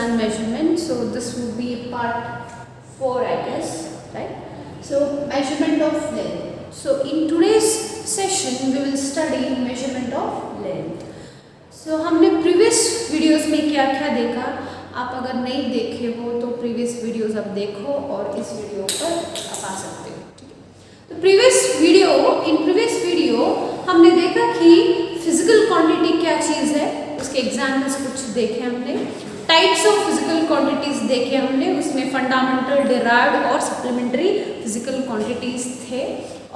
and measurement. So this would be part 4, I guess, right? So measurement of length. So in today's session we will study measurement of length. So हमने previous videos में क्या क्या देखा, आप अगर नहीं देखे हो तो प्रीवियस वीडियोस आप देखो और इस वीडियो पर आप आ सकते हो, ठीक है। तो इन प्रीवियस वीडियो हमने देखा कि फिजिकल क्वांटिटी क्या चीज़ है, उसके एग्जाम्पल्स कुछ देखे हमने, टाइप्स ऑफ फिजिकल क्वांटिटीज देखे हमने, उसमें फंडामेंटल, डिराइव्ड और सप्लीमेंट्री फिजिकल क्वांटिटीज थे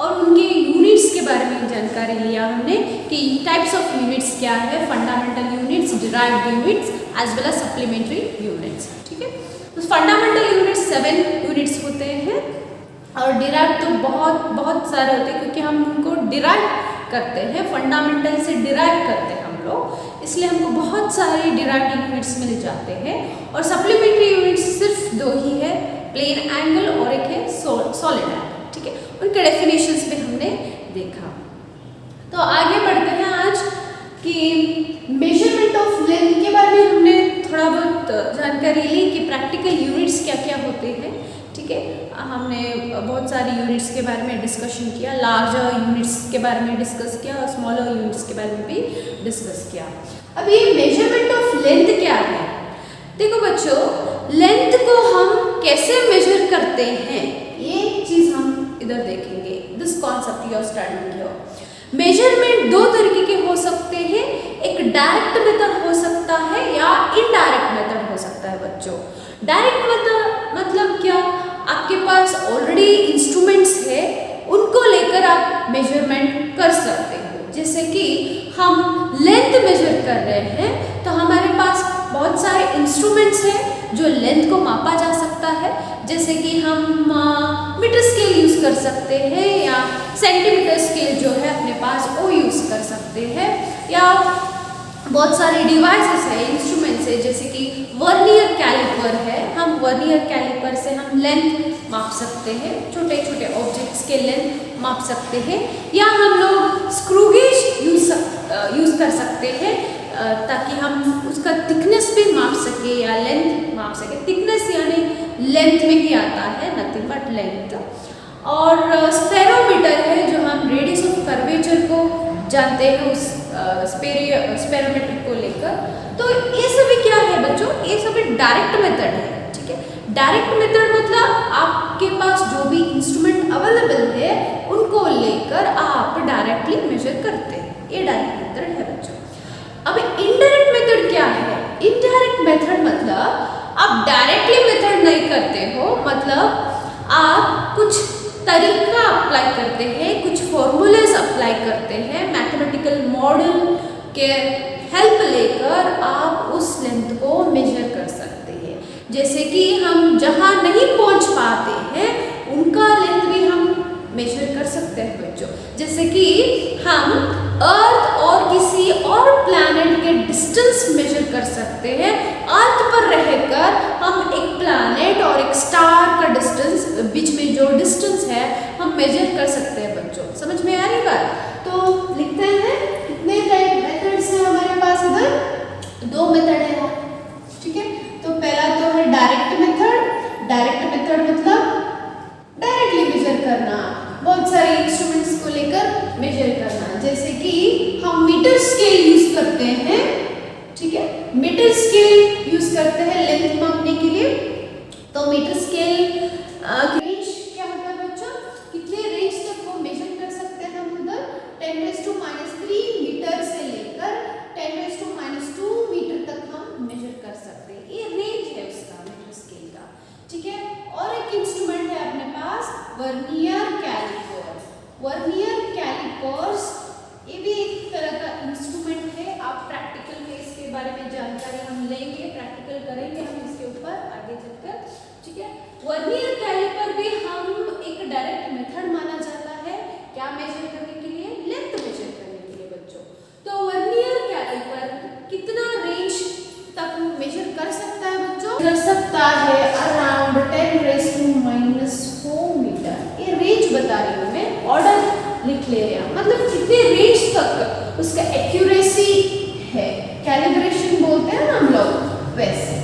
और उनके यूनिट्स के बारे में जानकारी लिया हमने कि टाइप्स ऑफ यूनिट्स क्या है, fundamental units, derived units as well as supplementary units, ठीक है। तो फंडामेंटल यूनिट्स 7 यूनिट्स होते हैं और डिराइव्ड तो बहुत सारे होते हैं क्योंकि हम उनको डिराइव करते हैं, फंडामेंटल से डिराइव करते हैं हम लोग, इसलिए हमको बहुत सारे डिराइव्ड यूनिट्स मिल जाते हैं। और सप्लीमेंट्री यूनिट्स सिर्फ 2 ही है, प्लेन एंगल और एक है सॉलिड एंगल, ठीक है। उनके डेफिनेशंस पे हमने देखा। तो आगे बढ़ते हैं आज कि मेजरमेंट ऑफ लेंथ के बारे में हमने थोड़ा बहुत जानकारी ली कि प्रैक्टिकल यूनिट्स क्या क्या होते हैं, ठीक है। हमने बहुत सारी यूनिट्स के बारे में डिस्कशन किया, लार्जर यूनिट्स के बारे में डिस्कस किया और स्मॉलर यूनिट्स के बारे में भी डिस्कस किया। अब ये मेजरमेंट ऑफ लेंथ क्या है? देखो बच्चों, लेंथ को हम कैसे मेजर करते हैं ये चीज़ हम इधर देखेंगे। This concept you are studying here. Measurement 2 तरीके के हो सकते हैं, एक डायरेक्ट मेथड हो सकता है या इनडायरेक्ट मेथड हो सकता है बच्चों। डायरेक्ट मेथड मतलब क्या, आपके पास ऑलरेडी इंस्ट्रूमेंट्स है, उनको लेकर आप मेजरमेंट कर सकते हो। जैसे कि हम लेंथ मेजर कर रहे हैं तो हमारे पास बहुत सारे इंस्ट्रूमेंट्स हैं जो लेंथ को मापा जा सकता है, जैसे कि हम मीटर स्केल यूज़ कर सकते हैं या सेंटीमीटर स्केल जो है अपने पास वो यूज़ कर सकते हैं, या बहुत सारे डिवाइसेस है, इंस्ट्रूमेंट्स है, जैसे कि वर्नियर कैलिपर है, हम वर्नियर कैलिपर से हम लेंथ माप सकते हैं, छोटे छोटे ऑब्जेक्ट्स के लेंथ माप सकते हैं, या हम लोग स्क्रू गेज यूज़ कर सकते हैं ताकि हम उसका थिकनेस भी माप सके या लेंथ माप सके। थिकनेस यानी लेंथ में ही आता है, नथिंग बट लेंथ। और स्पेरोमीटर है जो हम रेडियस ऑफ कर्वेचर को जानते हैं, उस स्पेरोमीटर को लेकर। तो ये सभी क्या है बच्चों, ये सभी डायरेक्ट मेथड है, ठीक है। डायरेक्ट मेथड मतलब आपके पास जो भी इंस्ट्रूमेंट अवेलेबल है उनको लेकर आप डायरेक्टली मेजर करते हैं, ये डायरेक्ट मेथड है बच्चों। अब इनडायरेक्ट मेथड क्या है? इनडायरेक्ट मेथड मतलब आप डायरेक्टली मेथड नहीं करते हो, मतलब आप कुछ तरीका अप्लाई करते हैं, कुछ फॉर्मूलेस अप्लाई करते हैं, मैथमेटिकल मॉडल के हेल्प लेकर आप उस लेंथ को मेजर कर सकते हैं। जैसे कि हम जहाँ नहीं पहुँच पाते हैं उनका लेंथ भी हम मेजर कर सकते हैं बच्चों। जैसे कि हम अर्थ और किसी और प्लैनेट के डिस्टेंस मेजर कर सकते हैं। अर्थ पर रहकर हम एक प्लैनेट और एक स्टार का डिस्टेंस, बीच में जो डिस्टेंस है हम मेजर कर सकते हैं बच्चों। समझ में आ रही बात? तो लिखते हैं कितने टाइप मेथड्स हैं हमारे पास, इधर 2 मेथड है, ठीक है। तो पहला तो है डायरेक्ट मेथड। डायरेक्ट मेथड मतलब डायरेक्टली मेजर करना, बहुत सारे इंस्ट्रूमेंट्स को लेकर मेजर करना। जैसे कि हम मीटर स्केल यूज करते हैं, ठीक है, मीटर स्केल यूज करते हैं लेंथ मापने के लिए। तो मीटर स्केल रेंज क्या होता है बच्चों, कितने रेंज तक वो मेजर कर सकते हैं हम उधर 10⁻³ मीटर से लेकर 10⁻² मीटर तक हम मेजर कर सकते हैं। ये रेंज है उसका मीटर स्केल का, ठीक है। और एक इंस्ट्रूमेंट है अपने पास वर्नियर कैलिपर। वर्नियर कैलिपर्स ये भी एक तरह का इंस्ट्रूमेंट है। आप प्रैक्टिकल में इसके बारे में जानकारी हम लेंगे, प्रैक्टिकल करेंगे हम इसके ऊपर आगे चलकर, ठीक है। वर्नियर कैलिपर भी हम एक डायरेक्ट मेथड माना जाता है, क्या मेजर करने के लिए, लेंथ मेजर करने के लिए बच्चों। तो वर्नियर कैलिपर कितना रेंज तक मेजर कर सकता है बच्चों, कर सकता है अराउंड 10⁻⁴ मीटर। ये रेंज बता रही हूँ मैं, ऑर्डर लिख ले रहे हैं, मतलब कितने रेंज तक उसका एक्यूरेसी है, कैलिब्रेशन बोलते हैं ना हम लोग, वैसे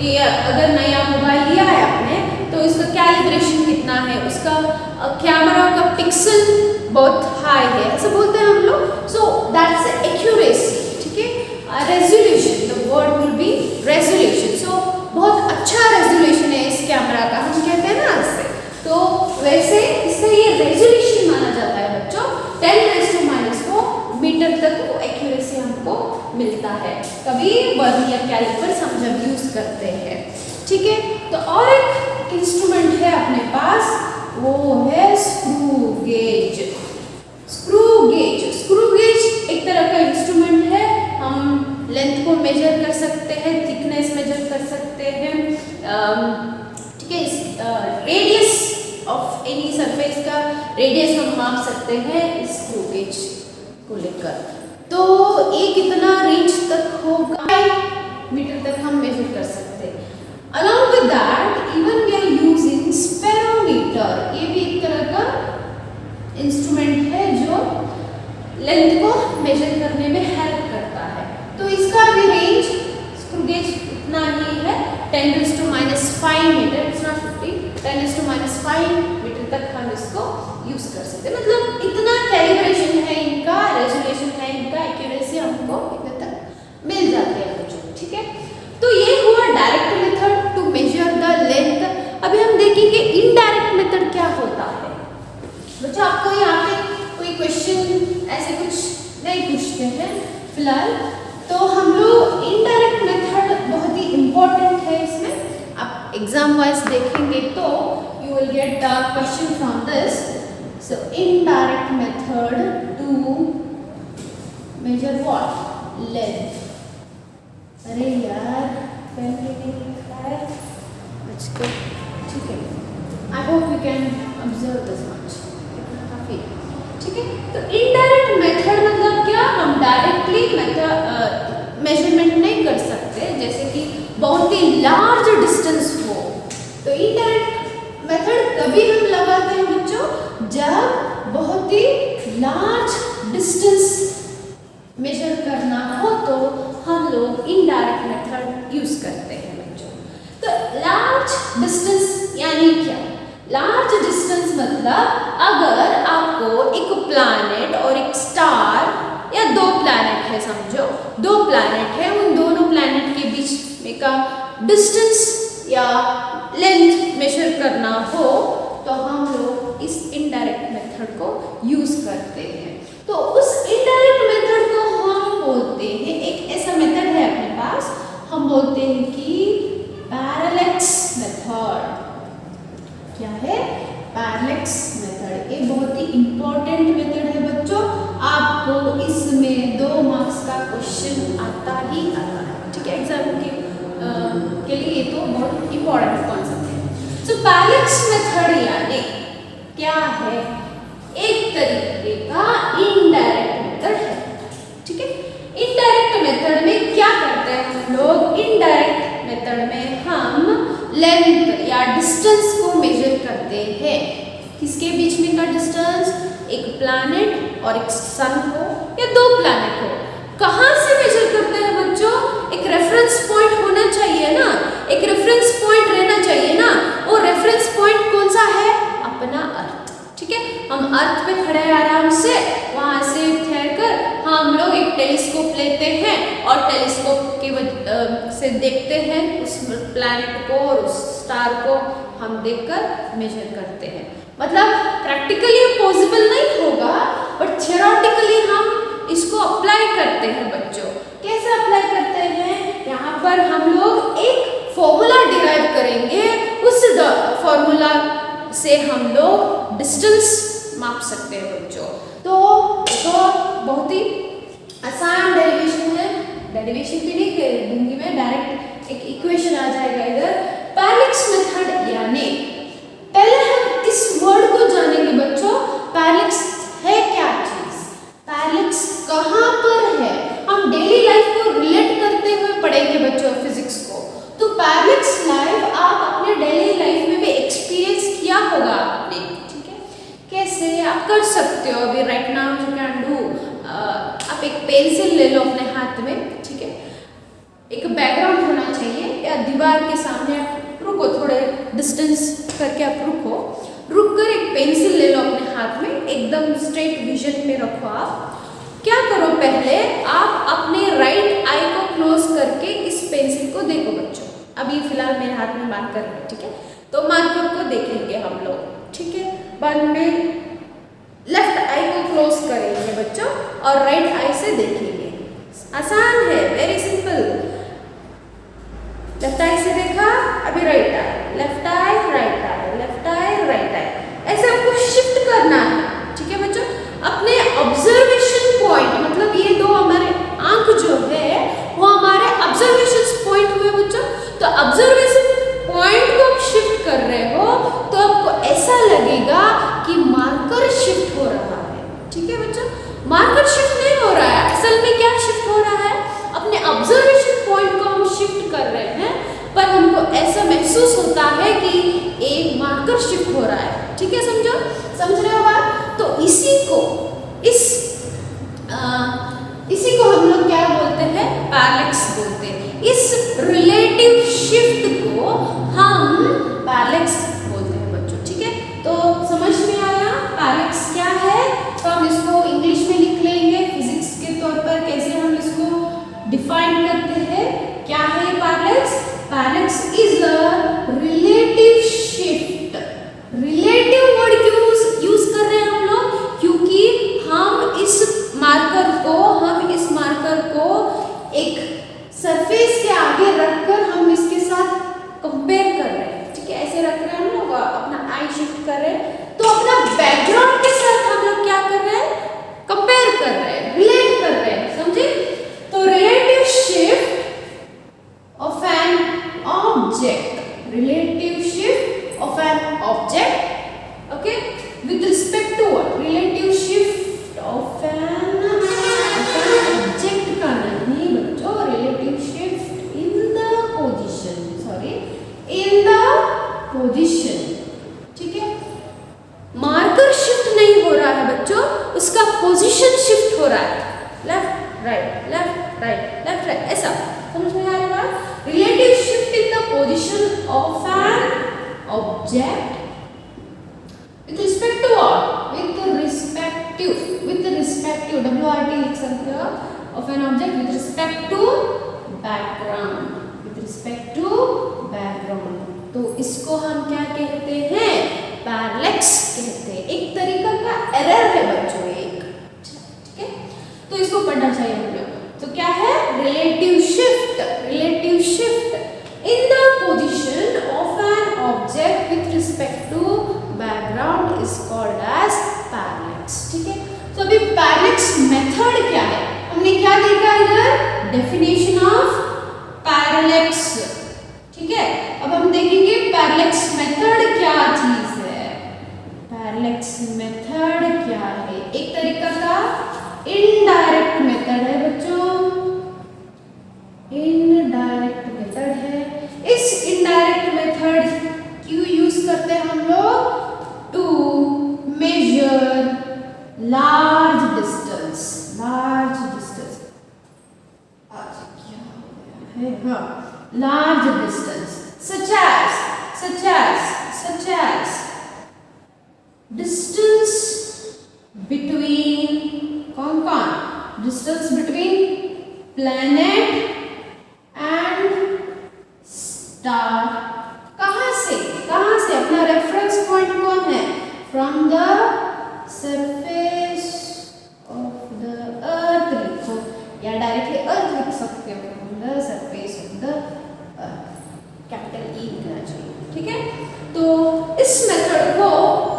कि अगर नया मोबाइल लिया है आपने तो इसका कैलिब्रेशन कितना है, उसका कैमरा का पिक्सल बहुत हाई है, ऐसा बोलते हैं हम लोग। सो दैट्स एक्यूरेसी, ठीक है। Resolution, the word will be resolution. So बहुत अच्छा रेजोल्यूशन है इस कैमरा का, हम कहते हैं ना इससे। तो वैसे इसका ये रेजोल्यूशन माना जाता है बच्चों। 10⁻⁴ मीटर तक वो एक्यूरेसी हमको मिलता है कभी वर्नियर कैलिपर्स हम जब यूज करते हैं, ठीक है। तो और एक इंस्ट्रूमेंट है अपने पास, वो है स्क्रू गेज। स्क्रू गेज एक तरह का इंस्ट्रूमेंट है। हम लेंथ को मेजर कर सकते हैं, थिकनेस मेजर कर सकते हैं, ठीक है। रेडियस ऑफ एनी सरफेस का रेडियस हम माप सकते हैं इस स्क्रू गेज को लेकर। तो ये कितना रेंज तक होगा, 5 मीटर तक हम मेजर कर सकते हैं। Along with that even we are using spherometer, ये भी एक तरह का इंस्ट्रूमेंट है जो लेंथ को मेजर करने में हेल्प करता है। तो इसका भी रेंज स्क्रू गेज इतना ही है, 10⁻⁵ मीटर, इट्स नॉट 50, 10⁻⁵ मीटर तक हम इसको यूज कर सकते हैं। मतलब इतना कैलिब्रेशन है इनका, रेजोल्यूशन है इनका, एक्यूरेसी हमको इतने तक मिल जाते हैं बच्चों, ठीक है। तो ये हुआ direct method to measure the length. अभी हम देखेंगे इनडायरेक्ट मेथड क्या होता है। बच्चों आपको यहाँ पे कोई क्वेश्चन ऐसे कुछ नहीं पूछते हैं फिलहाल, तो हम लोग इनडायरेक्ट मेथड बहुत ही इम्पोर्टेंट है इसमें। आप एग्जाम वाइज देखेंगे तो you will get the question from this. So indirect method to measure what, length. अरे यार पेन नहीं लिखा है बच्चों, ठीक है। I hope you can observe this much, काफी ठीक है। तो इनडायरेक्ट मेथड मतलब क्या, हम डायरेक्टली मेजरमेंट नहीं कर सकते, जैसे कि बहुत ही लार्ज डिस्टेंस हो। तो इनडायरेक्ट मेथड तभी हम लगाते हैं बच्चों जब बहुत ही लार्ज डिस्टेंस मेजर करना हो, तो हम लोग इनडायरेक्ट मेथड यूज करते हैं बच्चों। तो लार्ज डिस्टेंस यानी क्या, लार्ज डिस्टेंस मतलब अगर आपको एक प्लैनेट और एक स्टार या 2 प्लैनेट है, समझो 2 प्लैनेट है, उन दोनों प्लैनेट के बीच में का डिस्टेंस या लेंथ मेजर करना हो, तो हम लोग इस इनडायरेक्ट मेथड को यूज करते हैं। तो उस इनडायरेक्ट मेथड को हम बोलते हैं, एक ऐसा मेथड है अपने पास, हम बोलते हैं कि पैरेलैक्स मेथड। क्या है, पैरेलैक्स मेथड। ये बहुत ही इंपॉर्टेंट मेथड है बच्चों, आपको इसमें 2 मार्क्स का क्वेश्चन आता ही आता है, ठीक है। एग्जाम के लिए ये तो बहुत इंपॉर्टेंट कॉन्सेप्ट है। सो पैरेलैक्स मेथड यानी क्या है, एक तरीके का इनडायरेक्ट मेथड है, ठीक है। इनडायरेक्ट मेथड में क्या करते हैं हम लोग, इनडायरेक्ट मेथड में हम लेंथ या डिस्टेंस को मेजर करते हैं। किसके बीच में का डिस्टेंस, एक प्लैनेट और एक सन हो या 2 प्लैनेट हो। कहाँ से मेजर करते हैं बच्चों, एक रेफरेंस पॉइंट होना चाहिए ना, एक रेफरेंस पॉइंट रहना चाहिए ना। वो रेफरेंस पॉइंट कौन सा है, अपना अर्थ, ठीक है। हम अर्थ पे खड़े हैं आराम से, वहाँ से ठहर कर हम लोग एक टेलीस्कोप लेते हैं और टेलीस्कोप के से देखते हैं उस प्लैनेट को और उस स्टार को हम देखकर मेजर करते हैं। मतलब प्रैक्टिकली पॉसिबल नहीं होगा, बट थियोरेटिकली हम इसको अप्लाई करते हैं बच्चों। कैसे अप्लाई करते हैं, यहाँ पर हम लोग एक फॉर्मूला डिराइव करेंगे, उस फॉर्मूला से हम लोग डिस्टेंस माप सकते हैं बच्चों। तो बहुत ही आसान डेरिवेशन है, डेरिवेशन भी नहीं दूंगी मैं, डायरेक्ट एक इक्वेशन आ जाएगा इधर। पैरेलैक्स मेथड यानी पहले हम इस वर्ड को जानेंगे बच्चों, पैरेलैक्स है क्या चीज, पैरेलैक्स कहाँ पर है, हम डेली लाइफ को रिलेट करते हुए पढ़ेंगे बच्चों फिजिक्स को। तो पैरेलैक्स लाइफ आप अपने डेली लाइफ में भी एक्सपीरियंस किया होगा आपने, ठीक है। कैसे आप कर सकते हो, अभी right now you can do, आप एक पेंसिल ले लो अपने हाथ में, ठीक है। एक बैकग्राउंड होना चाहिए चाहिए, या दीवार के सामने आप रुको, थोड़े डिस्टेंस करके आप रुको, रुक कर एक पेंसिल ले लो अपने हाथ में, एकदम स्ट्रेट विजन पे रखो। आप क्या करो, पहले आप अपने राइट आई को क्लोज करके इस पेंसिल को देखो बच्चों। अभी फिलहाल मेरे हाथ में मार्कर है, ठीक है, तो मार्कर को देखेंगे हम लोग, ठीक है। बाद में लेफ्ट आई को क्लोज करेंगे बच्चों और राइट आई से देखेंगे। आसान है, वेरी सिंपल। लेफ्ट आई से देखा, अभी right I, left I right I, left I right I, ऐसे आपको शिफ्ट करना है, ठीक है बच्चों। अपने ऑब्जर्वेशन पॉइंट, मतलब ये दो हमारे आंख जो है वो हमारे ऑब्जर्वेशन पॉइंट हुए बच्चों। तो ऑब्जर्वेशन पॉइंट को आप शिफ्ट कर रहे हो तो आपको ऐसा लगेगा कि मार्कर शिफ्ट हो रहा है, ठीक है बच्चों। मार्कर शिफ्ट नहीं हो रहा है, असल में क्या शिफ्ट हो रहा है, अपने ऑब्जर्वेशन पॉइंट को हम शिफ्ट कर रहे हैं, पर हमको ऐसा महसूस होता है कि एक मार्कर शिफ्ट हो रहा है, ठीक है, समझो, समझ रहे हो बात। तो इसी को हम लोग क्या बोलते हैं, पैरेलैक्स बोलते हैं। इस रिलेटिव शिफ्ट को हम पैरेलैक्स बोलते हैं बच्चों, ठीक है। तो समझ में आया पैरेलैक्स क्या है, तो हम इसको इंग्लिश में लिख लेंगे, फिजिक्स के तौर पर कैसे हम इसको डिफाइन करते हैं, क्या है parallax. Parallax is a relative shift. Relative word क्यों यूज कर रहे हैं हम लोग, क्योंकि हम इस मार्कर को एक सरफेस के आगे रखकर हम इसके साथ कंपेयर कर रहे हैं, ठीक है, ऐसे रख रहे हैं हम लोग, अपना आई शिफ्ट कर रहे हैं, तो अपना बैकग्राउंड के साथ हम लोग क्या कर रहे हैं, कंपेयर कर रहे हैं, रिलेट कर रहे हैं, समझे। तो relative shift of an object, relative shift of an object, okay, with respect to what, relative shift of an object का नहीं बच्चों, relative shift in the position, sorry, in the position, ठीक है। मार्कर शिफ्ट नहीं हो रहा है बच्चों, उसका पोजीशन शिफ्ट हो रहा है, left right, left right, left right, ऐसा समझ में आ रहा है। Relative shift in the position of an object with respect to what, with respect to WRT लिख सकते हो, of an object with respect to background, with respect to background। तो इसको हम क्या कहते हैं, पैरेलैक्स कहते हैं। एक तरीका का एरर है बच्चों, एक, ठीक है, तो इसको पढ़ना चाहिए हम लोग। तो क्या है, relative shift, relative shift in the position of an object with respect to background is called as parallax, ठीक है। तो अभी पैरेलैक्स मेथड क्या है, हमने क्या देखा इधर, डेफिनेशन ऑफ पैरेलैक्स, ठीक है। अब हम देखेंगे पैरेलैक्स मेथड क्या चीज है। पैरेलैक्स मेथड क्या है, एक तरीका का इनडायरेक्ट मेथड है बच्चों, इनडायरेक्ट मेथड है। इस इनडायरेक्ट मेथड क्यों यूज करते हैं हम लोग, to measure large distance, large distance, आज क्या हो गया है, हाँ, large distance such as distance between, कौन distance between planet and star। कहाँ से अपना रेफरेंस पॉइंट कौन है, from the surface of the earth लिखो, या डायरेक्टली अर्थ लिख सकते हो, from the surface of the earth, capital E लिखना चाहिए, ठीक है। तो इस मेथड को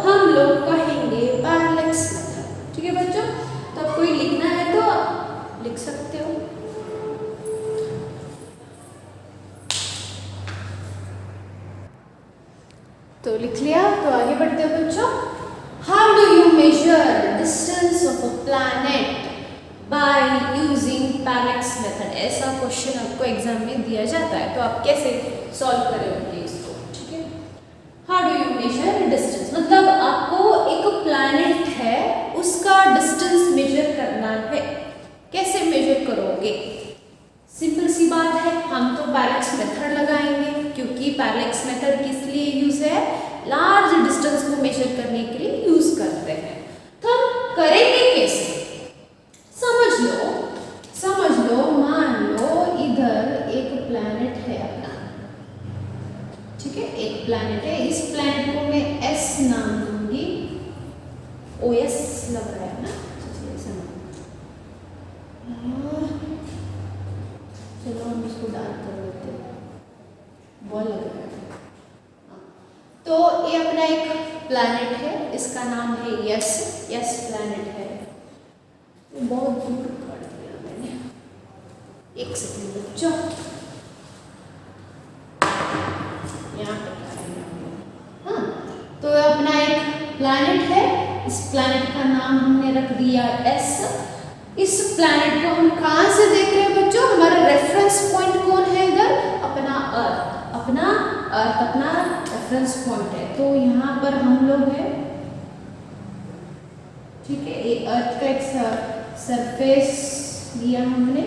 हम लोग कहेंगे पैरेलैक्स मेथड, ठीक है बच्चों। तो अब कोई लिखना है तो आप लिख सकते हो। तो लिख लिया, तो आगे बढ़ते हैं बच्चों। How do you major distance of a planet by using parallax method. ऐसा क्वेश्चन आपको एग्जाम में दिया जाता है, तो आप कैसे सॉल्व करेंगे इसको, ठीक है। How do you major distance, मतलब आपको एक प्लैनेट है उसका डिस्टेंस मेजर करना है, कैसे मेजर करोगे, सिंपल सी बात है, हम तो पैरेलैक्स मेथड पैरेलैक्स मेथड किस लिए यूज है? लार्ज डिस्टेंस को मेजर करने के लिए यूज करते हैं। तो हम करेंगे कैसे? समझ लो, मान लो इधर एक प्लैनेट है अपना, ठीक है, एक प्लैनेट है। इस प्लैनेट को मैं S नाम दूंगी। OS लग रहा है ना, चलो हम इसको डार्क कर देते हैं, बॉल लग रहा है। तो ये अपना एक प्लैनेट है, इसका नाम है यस प्लैनेट है। बहुत दूर कर दिया मैंने, एक सेकंड बच्चों, यहाँ पे हाँ, तो अपना एक प्लैनेट है, इस प्लैनेट का नाम हमने रख दिया S। इस प्लैनेट को हम कहाँ से देख रहे हैं बच्चों? हमारा रेफरेंस पॉइंट कौन है इधर? अपना अर्थ, अपना रेफरेंस पॉइंट है। तो यहाँ पर हम लोग हैं, ठीक है, ये अर्थ का एक सरफेस लिया हमने,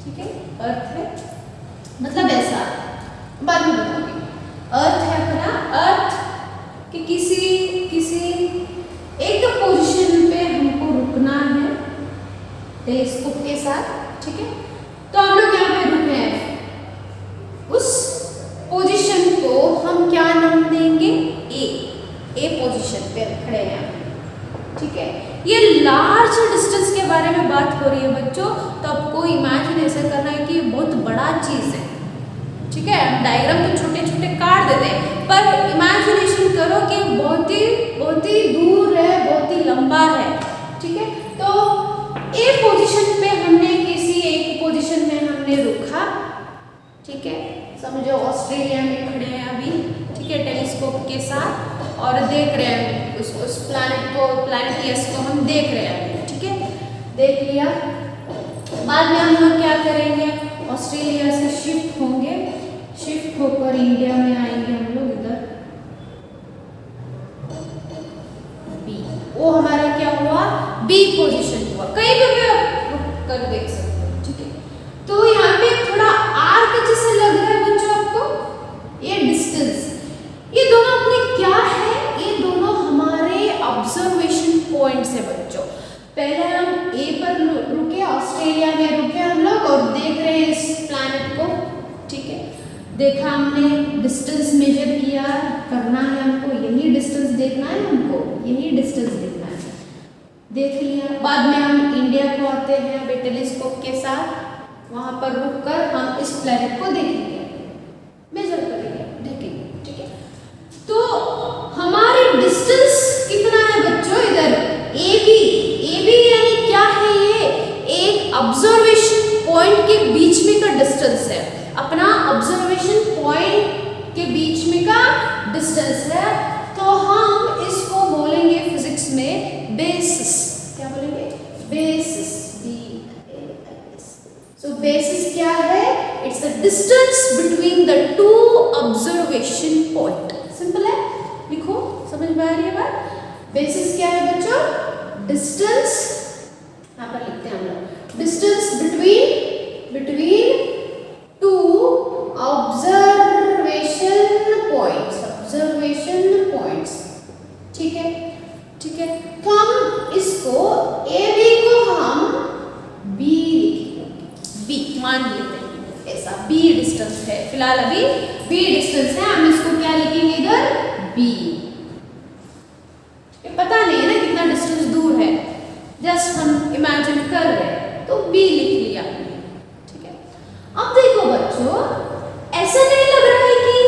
ठीक है, अर्थ है, मतलब ऐसा बाद में बताऊंगी। अर्थ है अपना, अर्थ कि किसी एक पोजीशन पे हमको रुकना है टेलीस्कोप के साथ, ठीक है। तो हम लोग यहाँ पे रुके हैं, उस पोजीशन को हम क्या नाम देंगे? ए पोजीशन पे खड़े हैं, ठीक है। ये लार्ज डिस्टेंस के बारे में बात हो रही है बच्चों, तो आपको इमेजिन ऐसे करना है कि बहुत बड़ा चीज है, ठीक है। डायग्राम तो छोटे छोटे काट देते हैं, पर इमेजिनेशन करो कि बहुत ही दूर है, बहुत ही लंबा है, ठीक है। तो ए पोजीशन पे हमने किसी एक पोजीशन में हमने रुका, ठीक है। समझो ऑस्ट्रेलिया में खड़े हैं अभी, ठीक है, टेलीस्कोप के साथ, और देख रहे हैं उस प्लैनेट यस को हम देख रहे हैं, ठीक है, देख लिया। बाद में हम लोग क्या करेंगे? ऑस्ट्रेलिया से शिफ्ट होंगे, शिफ्ट होकर इंडिया में आएंगे हम लोग इधर बी। वो हमारा क्या हुआ? बी पोजीशन हुआ। कहीं पे आप रुक कर देख सकते हो, ठीक है। तो यहाँ पे थोड़ा आर्क जैसे लग रहा है बच्चों आपको, ये डिस्टेंस, ये दोनों अपने क्या है? ये दोनों हमारे ऑब्जर्वेशन पॉइंट्स है बच्चों। पहले हम ए पर रुके, ऑस्ट्रेलिया में रुके हम लोग, और देख रहे हैं इस प्लैनेट को, ठीक है। देखा हमने, डिस्टेंस मेजर किया, करना है हमको, यही डिस्टेंस देखना है हमको, यही डिस्टेंस देखना है, देख लिया। बाद में हम इंडिया को आते हैं अभी टेलीस्कोप के साथ, वहां पर रुककर हम इस प्लैनेट को देखेंगे, मेजर करेंगे, देखेंगे, ठीक है। तो हमारी डिस्टेंस कितना है बच्चों? इधर ए बी यानी क्या है? ये एक ऑब्जर्वेशन पॉइंट के बीच में का डिस्टेंस है, अपना ऑब्जर्वेशन पॉइंट के बीच में का डिस्टेंस है। तो हम इसको बोलेंगे फिजिक्स में बेसिस। क्या बोलेंगे? Basis, BASIS। सो बेसिस क्या है? It's the distance between the two observation point. Simple है, लिखो, समझ में आ रही है बात? बेसिस क्या है बच्चों? डिस्टेंस, यहाँ पर लिखते हैं हम लोग, distance between two observation points, ठीक है, ठीक है। तो हम इसको ए बी को हम बी लिखेंगे, बी मान लेते हैं, ऐसा बी डिस्टेंस है, फिलहाल अभी बी डिस्टेंस है, हम इसको क्या लिखेंगे इधर? बी। पता नहीं है ना कितना डिस्टेंस दूर है, जस्ट हम इमेजिन कर रहे हैं, तो बी लिख लिया, ठीक है। अब देखो बच्चों, ऐसा नहीं लग रहा है कि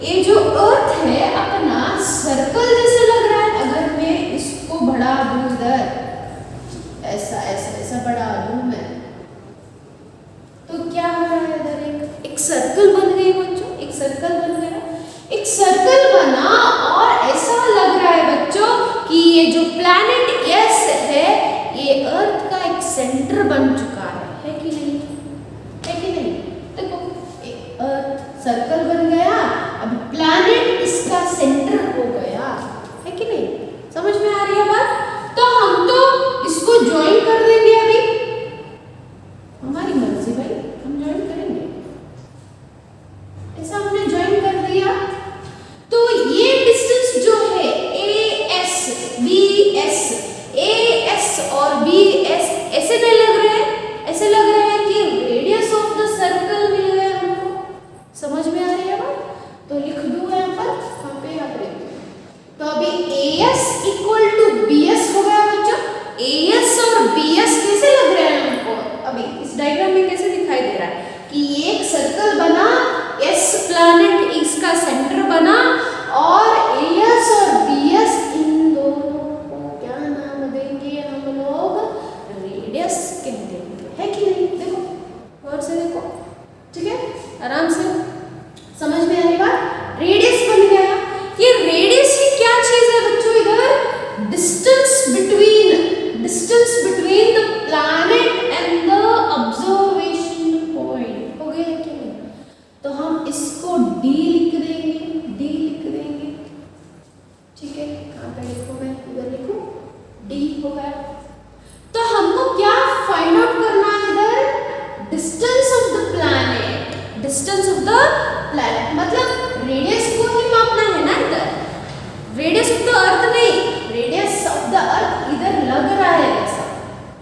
ये जो अर्थ है अपना सर्कल जैसे लग रहा है? अगर मैं इसको बढ़ा दूं इधर, ऐसा ऐसा ऐसा बढ़ा दूं मैं, तो क्या हो रहा है? इधर एक सर्कल बन गई बच्चों, एक सर्कल बन गया, एक सर्कल बना, और ऐसा लग रहा है बच्चों कि ये जो प्लैनेट यस है, ये अर्थ का एक सेंटर बन चुका है कि नहीं? है कि नहीं? देखो, एक अर्थ सर्कल बन गया, अब प्लैनेट इसका सेंटर हो गया, है कि नहीं? समझ में आ रही है बात? तो हम तो इसको ज्वाइन कर देंगे अभी, हमारी मर्जी भाई, हम ज्वाइन करेंगे, ऐसा हमने join distance between the planet and the observation point. हो गया कि नहीं? तो हम इसको डी लिख देंगे, डी लिख देंगे, ठीक है। कहाँ पे लिखूं मैं? इधर लिखूं, डी हो गया। तो हमको क्या फाइंड आउट करना है इधर? Distance of the planet, distance of the planet मतलब रेडियस को ही मापना है ना इधर, रेडियस ऑफ द अर्थ नहीं, रेडियस ऑफ द अर्थ इधर लग रहा है वैसा,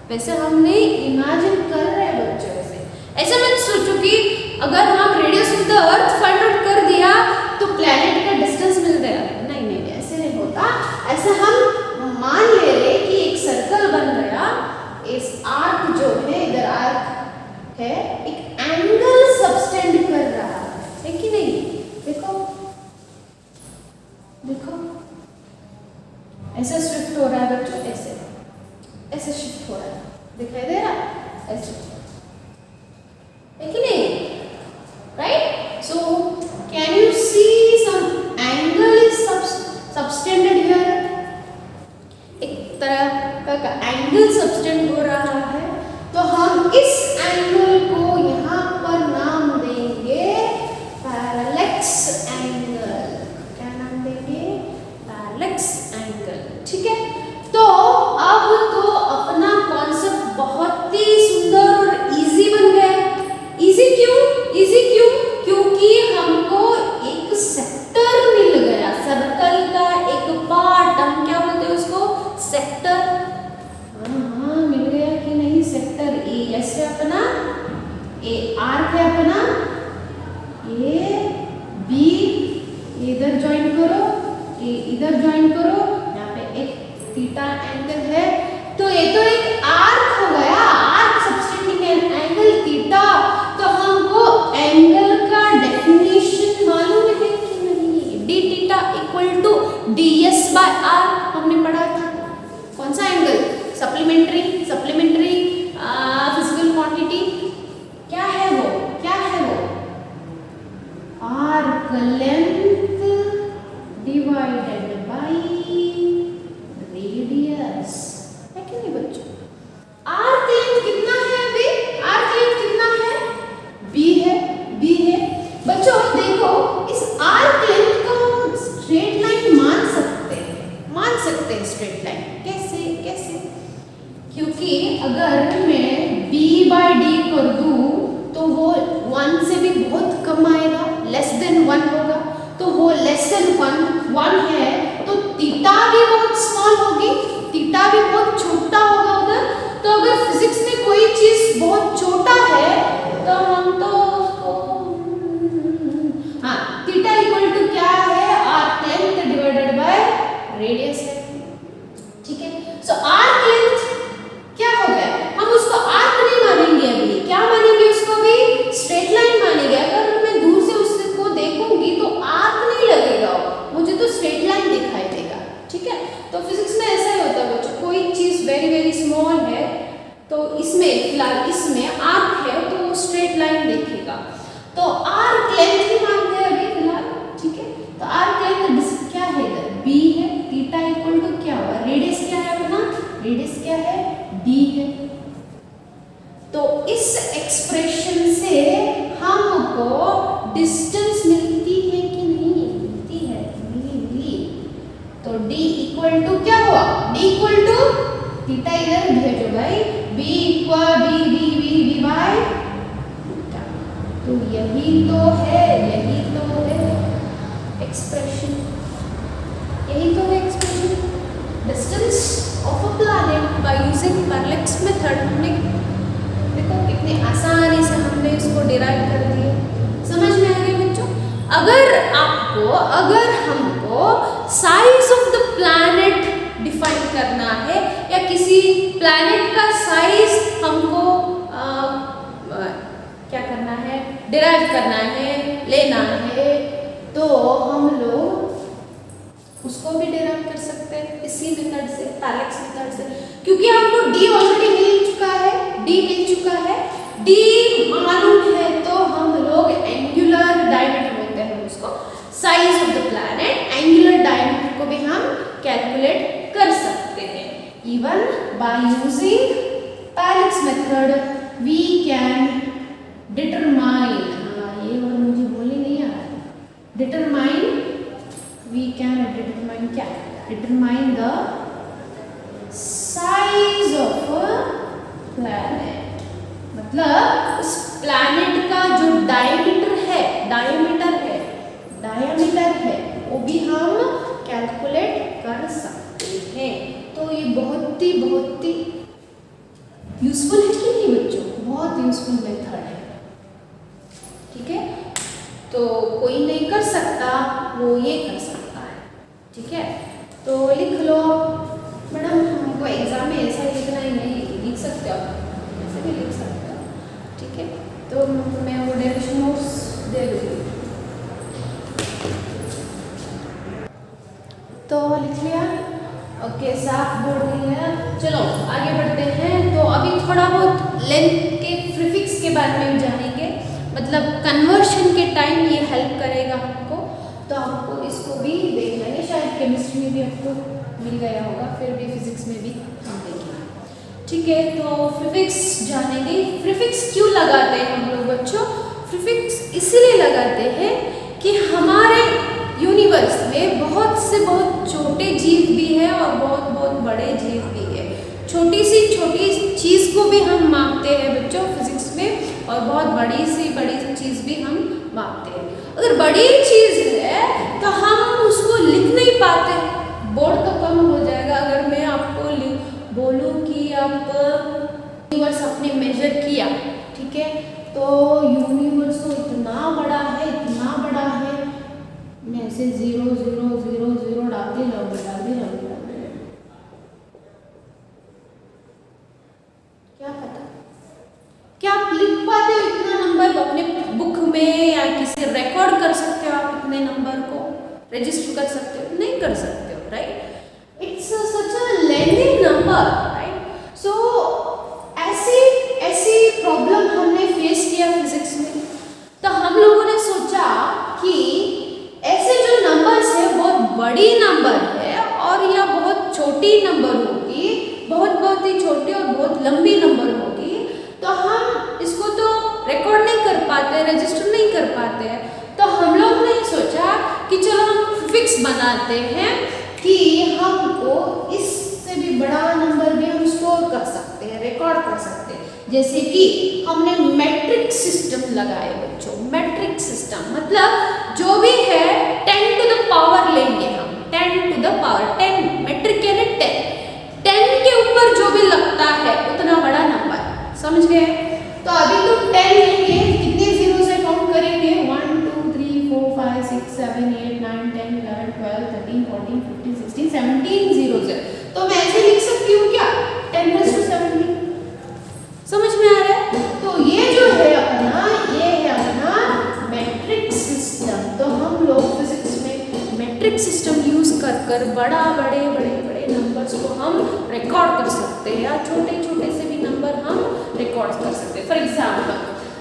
वैसे हम नहीं इमेजिन कर रहे हैं बच्चों। ऐसे मैं सोचूं कि अगर हम radius of the earth find out कर दिया तो प्लैनेट का डिस्टेंस मिल गया। नहीं नहीं, ऐसे नहीं होता। ऐसे हम मान ले रहे कि एक सर्कल बन गया, इस आर्क जो है इधर आर्क है, एक एंगल सबटेंड कर रहा है कि नहीं? देखो देखो, ऐसे शिफ्ट हो रहा है बच्चों, ऐसे ऐसे शिफ्ट हो रहा है, दिखाई दे रहा है ऐसे, है कि नहीं? Right? So can you see some angle is subtended here, एक तरह का एंगल सबटेंड हो रहा है। तो हम इस एंगल को यहाँ पर नाम देंगे पैरेलैक्स एंगल। क्या नाम देंगे? पैरेलैक्स एंगल, ठीक है। तो अब तो अपना कॉन्सेप्ट बहुत ही सुंदर और इजी बन गया। इजी क्यों? इजी क्यों? क्योंकि हमको एक सेक्टर मिल गया, सर्कल का एक पार्ट, हम क्या बोलते हैं उसको? सेक्टर। हाँ, मिल गया कि नहीं? सेक्टर ए, ऐसे अपना ए आर्क है अपना, ए बी इधर ज्वाइन करो, ए इधर ज्वाइन करो, यहाँ पे एक थीटा एंगल है, तो ये तो एक आर्क हो गया, आर्क सबटेंडिंग एंगल थीटा। तो हमको एंगल का डेफिनेशन मालूम है कि नहीं? D theta equal to D S by R, हमने पढ़ा था। कौन सा एंगल? Supplementary physical quantity. क्या है वो? क्या है वो? Arc length divided by radius, है कि नहीं बच्चों? आर्क लेंथ कितना है अभी? आर्क लेंथ कितना है? बी है, बी है बच्चों। देखो, इस आर्क लेंथ को हम स्ट्रेट लाइन मान सकते हैं, मान सकते हैं स्ट्रेट लाइन। कैसे? कैसे? क्योंकि अगर मैं b बाय डी कर दूं तो वो 1 से भी बहुत कम आएगा, लेस देन 1 होगा। तो वो लेस देन 1 है, तो थीटा भी बहुत स्मॉल होगी, थीटा भी बहुत छोटा होगा उधर। तो अगर फिजिक्स में कोई चीज बहुत छोटा है तो हम तो उसको हाँ, थीटा इक्वल टू क्या है? Arc length divided by radius है, ठीक है। सो आर्क लेंथ क्या हो गया? हम उसको आर्क नहीं मानेंगे अभी, क्या मानेंगे उसको? भी स्ट्रेट लाइन मानेंगे। अगर मैं दूर से उसको देखूंगी तो आर्क नहीं लगेगा, मुझे तो स्ट्रेट लाइन दिखाई देगा, ठीक है। तो फिजिक्स में ऐसा ही होता है बच्चों, कोई चीज वेरी वेरी स्मॉल है तो इसमें फिलहाल इसमें आर्क है तो वो स्ट्रेट लाइन देखेगा। तो आर्क लेंथ ही मानते हैं अभी फिलहाल, ठीक है। तो आर्क लेंथ क्या है? इधर बी है, थीटा इक्वल टू क्या हुआ? रेडियस क्या है अपना? रेडियस क्या है? डी है। तो इस एक्सप्रेशन से हमको डिस्टेंस मिलती है कि नहीं? मिलती है, मिली। तो d इक्वल टू क्या हुआ? d इक्वल टू थीटा इधर भेजो भाई, b equal b by theta. तो यही तो है, यही तो है एक्सप्रेशन, यही तो है expression. Distance of a planet by using parallax method. हमने देखो कितने आसानी से हमने इसको डिराइव कर दिए, समझ में आ गया बच्चों? अगर हमको size of the planet define करना है या किसी प्लैनेट का साइज हमको क्या करना है? डिराइव करना है, लेना है, तो हम लोग उसको भी डिराइव कर सकते हैं इसी मेथड से, पैरेलैक्स मेथड से। क्योंकि हमको d ऑलरेडी मिल चुका है, d मिल चुका है, d मालूम है, तो हम लोग एंगुलर डायमीटर बोलते हैं उसको, size of the planet, angular diameter को भी हम कैलकुलेट कर सकते हैं। Even by using Parex method, we can determine. ये वर्ड मुझे बोलने नहीं आ रहा है. Determine. We can determine क्या? Determine the size of a planet. मतलब उस planet का जो diameter है, वो भी हम कैलकुलेट कर सकते हैं. तो ये बहुत ही यूजफुल है कि नहीं बच्चों? बहुत यूजफुल मेथड है. ठीक है, तो कोई नहीं कर सकता, वो ये कर सकता है. ठीक है, तो लिख लो मैडम, हमको एग्जाम में ऐसा लिखना ही नहीं, लिख सकते हो, ऐसे भी लिख सकते हो. ठीक है, तो मैं वो डेरिवेशन नोट्स दे दूँगी. तो लिख लिया? ओके, साफ बोल रही है. चलो आगे बढ़ते हैं. तो अभी थोड़ा बहुत लेंथ के प्रीफिक्स के बारे में जानेंगे. मतलब कन्वर्शन के टाइम ये हेल्प करेगा आपको. तो आपको इसको भी देखना है. शायद केमिस्ट्री में भी आपको मिल गया होगा, फिर भी फिजिक्स में भी हम देखेंगे. ठीक है, तो प्रीफिक्स जानेंगे. प्रीफिक्स क्यों लगाते हैं हम लोग बच्चों? प्रीफिक्स इसलिए लगाते हैं कि हमारे यूनिवर्स में बहुत से बहुत छोटे जीव भी है और बहुत बड़े जीव भी है. छोटी चीज़ को भी हम मापते हैं बच्चों फिजिक्स में, और बहुत बड़ी चीज़ भी हम मापते हैं. अगर बड़ी चीज़ है तो हम उसको लिख नहीं पाते, बोर्ड तो कम हो जाएगा. अगर मैं आपको बोलूँ कि आप यूनिवर्स आपने मेजर किया, ठीक है, तो यूनिवर्स तो इतना बड़ा है, मैं ऐसे 0 0 0 0 डालते जाऊँगी. क्या पता क्या आप लिख पाते हो इतना नंबर अपने बुक में, या किसी रिकॉर्ड कर सकते हो आप इतने नंबर को, रजिस्टर कर सकते हो? नहीं कर सकते हो, right? It's such a lengthy number, right? So ऐसी प्रॉब्लम हमने फेस किया फिजिक्स में. तो हम लोगों ने सोचा कि ऐसे जो नंबर्स है बहुत बड़ी नंबर है, और या बहुत छोटी नंबर होगी, बहुत ही छोटी और बहुत लंबी नंबर होगी, तो हम इसको तो रिकॉर्ड नहीं कर पाते, रजिस्टर नहीं कर पाते हैं. तो हम लोग ने सोचा कि चलो हम फिक्स बनाते हैं कि हमको इससे भी बड़ा नंबर भी हम स्टोर कर सकते हैं, रिकॉर्ड कर सकते हैं. जैसे कि हमने मैट्रिक सिस्टम लगाए बच्चों. मैट्रिक सिस्टम मतलब जो भी है 10 टू द पावर लेंगे हम, 10 टू द पावर 10. मैट्रिक यानी 10 के ऊपर जो भी लगता है उतना बड़ा नंबर. समझ गए? तो अभी तो 10 लेंगे, कितने जीरो से काउंट करेंगे? 1 2 3 4 5 6 7 8 9 10 11 12 13 14 15 16 17 जीरो से. तो मैं ऐसे लिख सकती हूँ क्या? 10⁻17. समझ में आ रहा है? तो ये जो है अपना मैट्रिक सिस्टम. तो हम लोग फिजिक्स में मैट्रिक सिस्टम यूज कर बड़े नंबर्स को हम रिकॉर्ड कर सकते हैं, या छोटे से भी नंबर हम रिकॉर्ड कर सकते हैं. फॉर एग्जाम्पल,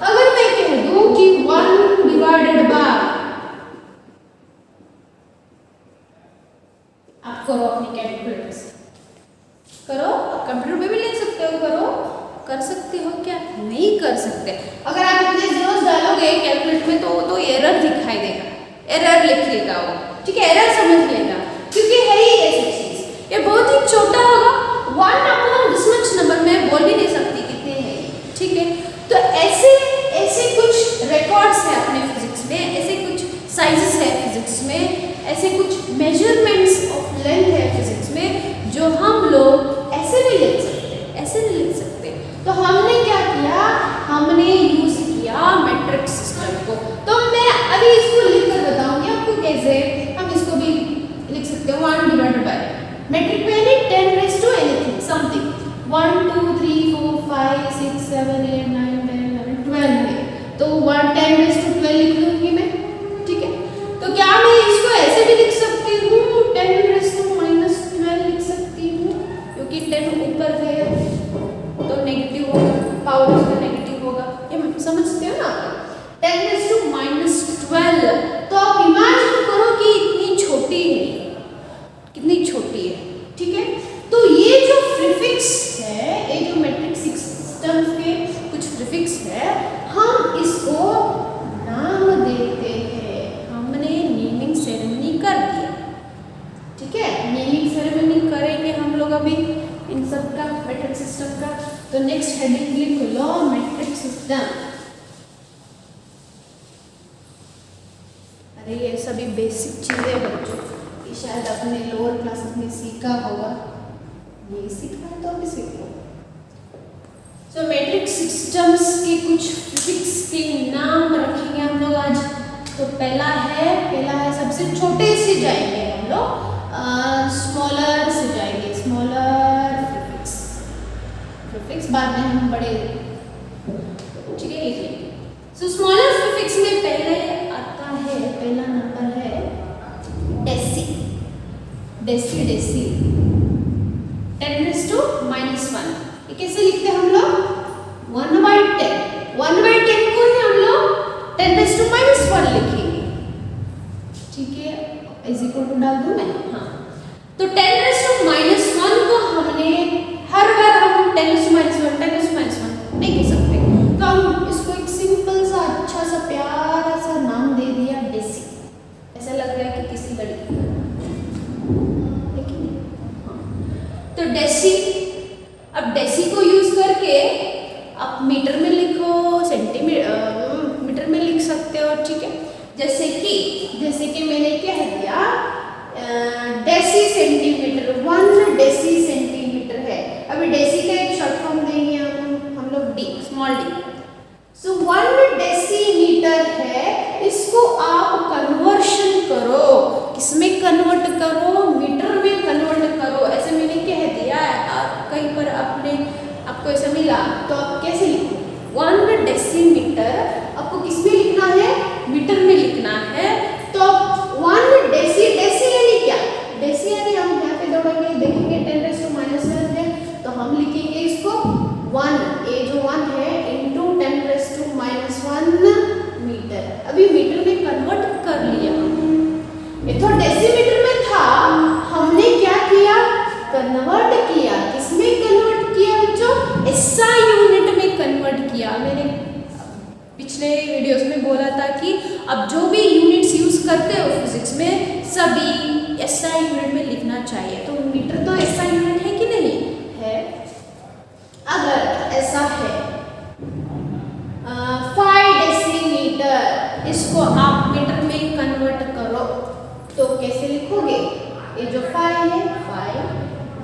अगर मैं कह दूं कि 1 डिवाइडेड बाय, आप करो अपनी कैलकुलेटर से, करो. कंप्यूटर पे भी लिख सकते हो, करो. कर सकते हो क्या? नहीं कर सकते. अगर आप इतने जीरोस डालोगे कैलकुलेटर में तो एरर दिखाई देगा, एरर लिख लेगा वो. ठीक है, एरर समझ लेगा, क्योंकि है ही ऐसी चीज. ये बहुत ही छोटा होगा. 1 अपॉन दिस मच नंबर मैं बोल भी नहीं सकती कितने हैं. ठीक है, तो ऐसे कुछ रिकॉर्ड्स है अपने फिजिक्स में, ऐसे कुछ साइजेस है फिजिक्स में, ऐसे कुछ मेजरमेंट्स ऑफ लेंथ है फिजिक्स में, जो हम लोग ऐसे नहीं लिख सकते. तो हमने क्या किया? हमने यूज किया मैट्रिक सिस्टम को. तो मैं अभी इसको लिखकर बताऊंगी आपको कैसे. हम इसको भी लिख सकते हैं 1 डिवाइडेड बाय मैट्रिक में 10 रेज़ टू एनीथिंग समथिंग. 1 2 3 4 5 6 7 8 9 10 11 12 है. तो 10 रेज़ टू 12 लिख लूंगी मैं. ठीक है, तो क्या मैं इसको ऐसे भी लिख सकती हूँ? 10 रेज़ टू -12 लिख सकती हूँ, क्योंकि 10 ऊपर है तो नेगेटिव होगा, पावर उसका नेगेटिव होगा. ये समझते हो ना? 10⁻12. तो आप इमेजिन करो कि कितनी छोटी है. ठीक है, तो ये जो अभी इन सब का मैट्रिक सिस्टम का। तो नेक्स्ट हेडिंग लिख लो मैट्रिक सिस्टम। अरे ये सभी बेसिक चीज़ें बच्चों, ये शायद अपने लोअर क्लासेस में सीखा होगा, नहीं सीखा है तो अभी सीख लो। तो मैट्रिक सिस्टम्स के कुछ फिजिक्स के नाम रखेंगे हम लोग आज। तो पहला है सबसे छोटे से जाएंगे हम लोग, स्मॉलर से जाएंगे, स्मॉलर प्रीफिक्स बाद में हम बड़े, ठीक है लिख लेंगे। सो स्मॉलर प्रीफिक्स में पहले आता है, पहला नंबर है डेसी। डेसी 10⁻⁻1। ये कैसे लिखते हैं हम लोग? 1/10। 1/10 को ही हम लोग 10⁻⁻1 लिखेंगे, ठीक है। इज इक्वल टू डाल दूं मैं, हाँ। तो 10⁻⁻1 को हमने हर बार हम 10⁻⁻1 नहीं कह सकते, तो हम इसको एक सिंपल सा अच्छा सा प्यारा सा नाम दे दिया डेसी। ऐसा लग रहा है कि किसी लड़की का, लेकिन हाँ। तो डेसी, अब डेसी को यूज करके आप मीटर में लिखो, मीटर में लिख सकते हो, ठीक है। जैसे कि मैंने कह दिया डेसी सेंटीमीटर, 1 डेसी सेंटीमीटर है। अभी डेसी का एक शॉर्ट फॉर्म देंगे हम लोग डी, स्मॉल डी। सो 1 डेसीमीटर है, इसको आप कन्वर्शन करो, किसमें कन्वर्ट करो? मीटर में कन्वर्ट करो। ऐसे मैंने कह दिया, कहीं पर आपको ऐसा मिला तो आप कैसे लिखो? 1 डेसीमीटर आपको किसमें लिखना है? मीटर में लिखना है। तो 1 डेसी यानी क्या? डेसी यानी हम यहाँ पे दौड़ेंगे, देखेंगे 10⁻⁻1 है, तो हम लिखेंगे इसको 1, ये जो 1 है इंटू 10⁻⁻1 मीटर। अभी मीटर में कन्वर्ट कर लिया, ये तो डेसीमीटर में था, हमने क्या किया? कन्वर्ट किया। किसमें कन्वर्ट किया बच्चों? एसआई यूनिट में कन्वर्ट किया। मैंने पिछले वीडियोस में बोला था कि अब जो भी यूनिट्स यूज करते हो फिजिक्स में, सभी एसआई यूनिट में लिखना चाहिए। तो मीटर तो एसआई यूनिट है कि नहीं है? अगर ऐसा है 5 डेसीमीटर, इसको आप मीटर में कन्वर्ट करो तो कैसे लिखोगे? ये जो 5 है, 5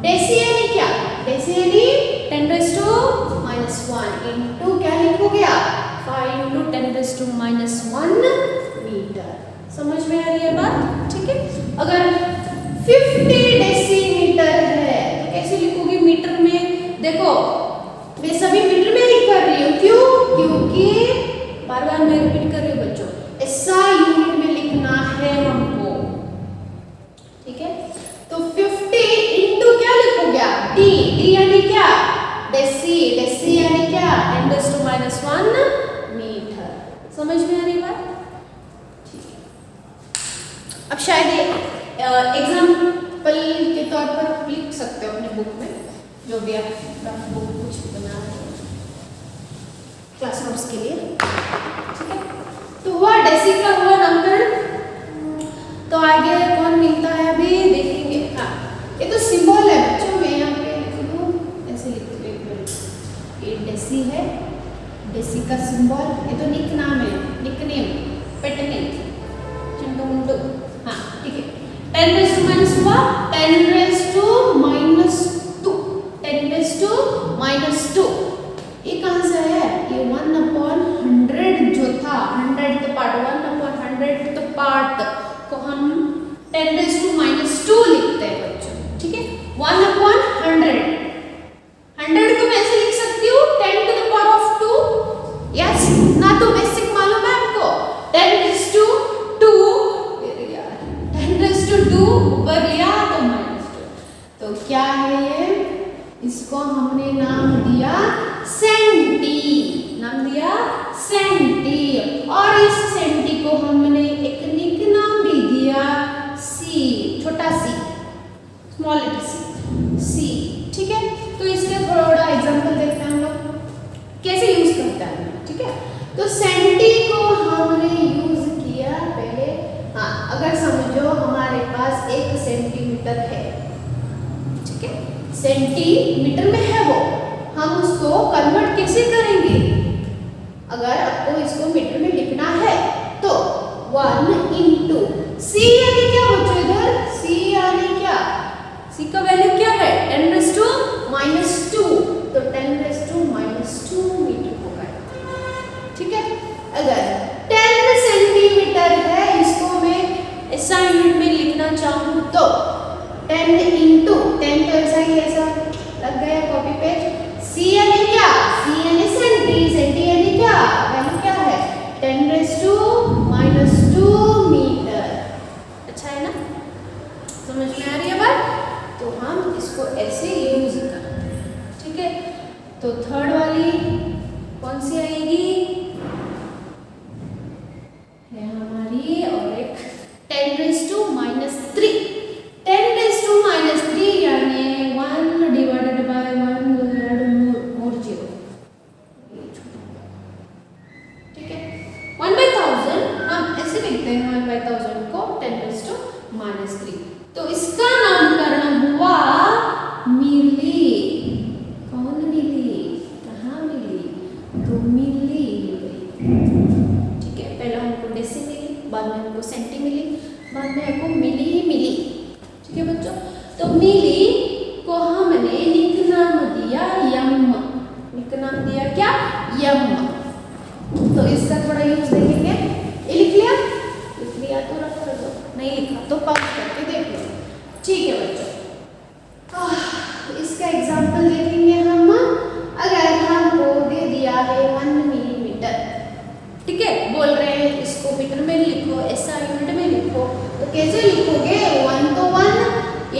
डेसी यानी क्या? डेसी यानी 10⁻⁻1 इंटू क्या लिखोगे आप? 5 इंटू 10⁻⁻1 मीटर। समझ में आ रही है बात, ठीक है। अगर 50 डेसीमीटर है तो कैसे लिखोगे मीटर में? देखो मैं सभी मीटर में ही कर रही हूँ, क्यों? क्योंकि बार बार मैं रिपीट कर रही हूँ बच्चों, एसआई यूनिट में लिखना है हमको, ठीक है। तो 50 इंटू क्या लिखोगे आप? डी यानी क्या? डेसी यानी क्या? 10⁻⁻1 मीटर। समझ में आ रही बात, ठीक है। अब शायद एग्जाम्पल के तौर पर लिख सकते हो अपने बुक में, जो भी आप बुक कुछ बना रहे हो क्लास नोट्स के लिए, ठीक है। तो हुआ डेसी का हुआ नंबर। तो आगे कौन मिलता है अभी देखेंगे। हाँ, ये तो सिंबल है बच्चों, मैं यहाँ पे लिख दूँ, ऐसे लिख दूँ, ये डेसी है, डेसी का सिंबल। ये तो निक नाम है, nickname, pet name, Chintu Muntu. हाँ ठीक है। 10⁻⁻2 हुआ, 10⁻², ये कहाँ से है? ये 1/100 जो था, 100th पार्ट, 1/100th पार्ट को हम 10⁻² लिखते हैं बच्चों, ठीक है। 1/100, 100 को मैं ऐसे लिख सकती हूँ 10⁻²। यस, ना तो बेसिक मालूम है आपको, 10⁻², 10⁻² ऊपर लिया तो -2, तो क्या है ये? इसको हमने नाम दिया सेंटी, नाम दिया सेंटी। और इस सेंटी को हमने एक निक नाम भी दिया सी, छोटा सी, स्मॉल लेटर सी, ठीक है। तो इसके थोड़ा एग्जांपल देखते हैं हम लोग कैसे यूज करते हैं, ठीक है। तो सेंटी को हमने यूज किया पहले। हाँ, अगर समझो हमारे पास 1 सेंटीमीटर है, ठीक है, सेंटीमीटर में है वो, हम उसको कन्वर्ट कैसे करेंगे? अगर आपको इसको मीटर में लिखना है तो 1 इंटू सी यानी क्या बच्चों इधर? सी यानी क्या? सी का वैल्यू क्या है? 10⁻², तो 10⁻², मीटर होगा। ठीक है, अगर 10 सेंटीमीटर है, इसको मैं ऐसा यूनिट में लिखना चाहूँ तो 10 इंटू 10 तो ऐसा ही ऐसा लग गया कॉपी पेज। सी यानी क्या? सी यानी सेंटी, सेंटी यानी क्या? वैल्यू क्या है? 10⁻² मीटर। अच्छा है ना? समझ में आ रही है बात? तो हम इसको ऐसे यूज करते हैं। ठीक है, तो थर्ड वाली कौन सी आएगी? है हमारी और एक 10⁻³ 10⁻³ यानी 1 डिवाइडेड बाय 1 मोर 0। ठीक है, 1/1000 हम ऐसे लिखते हैं 1/1000 को 10⁻³ तो इसका नामकरण हुआ मिली। कौन मिली? कहाँ मिली? तो मिली। ठीक है, पहले हमको डेसी मिली, बाद में हमको सेंटी मिली, बाद में हमको मिली ही मिली। ठीक है बच्चों, तो मिली को हमने निक नाम दिया यम। निक नाम दिया क्या? यम। तो इसका थोड़ा यूज देखेंगे। ये लिख लिया? लिख लिया तो रख दो, नहीं लिखा तो पॉज करके देख लो। ठीक है बच्चों, इसका एग्जाम्पल देखेंगे हम। अगर हमको दे दिया है 1 मिलीमीटर, ठीक है, बोल रहे हैं इसको मीटर में लिखो, ऐसा यूनिट में लिखो, तो कैसे लिखोगे? 1 तो 1,